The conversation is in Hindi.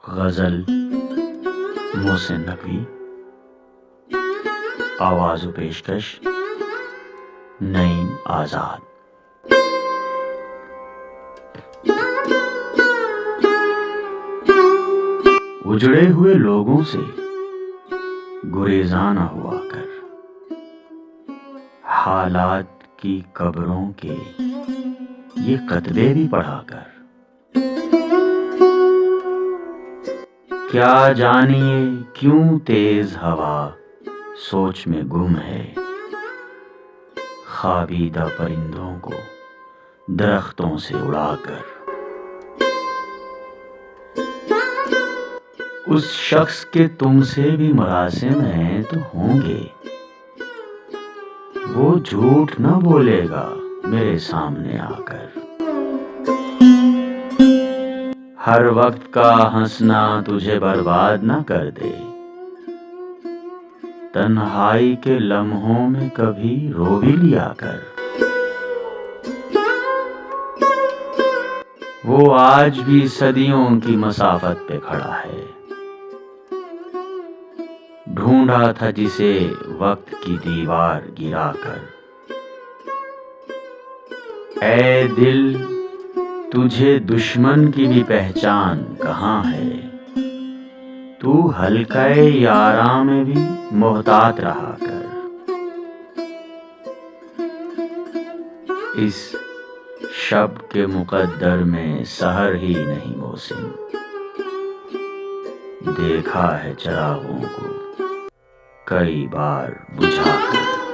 गजल मोहसिन नकवी, आवाज़ व पेशकश नईम आज़ाद। उजड़े हुए लोगों से गुरेज़ां न हुआ कर, हालात की कब्रों के ये कतबे भी पढ़ा कर। क्या जानिए क्यों तेज हवा सोच में गुम है, ख्वाबीदा परिंदों को दरख्तों से उड़ाकर। उस शख्स के तुमसे भी मरासिम हैं तो होंगे, वो झूठ न बोलेगा मेरे सामने आकर। हर वक्त का हंसना तुझे बर्बाद न कर दे, तन्हाई के लम्हों में कभी रो भी लिया कर। वो आज भी सदियों की मसाफत पे खड़ा है, ढूंढा था जिसे वक्त की दीवार गिराकर। ऐ दिल तुझे दुश्मन की भी पहचान कहाँ है, तू हल्के यारा में भी मोहतात रहा कर। इस शब के मुकद्दर में सहर ही नहीं मोहसिन, देखा है चरागों को कई बार बुझा कर।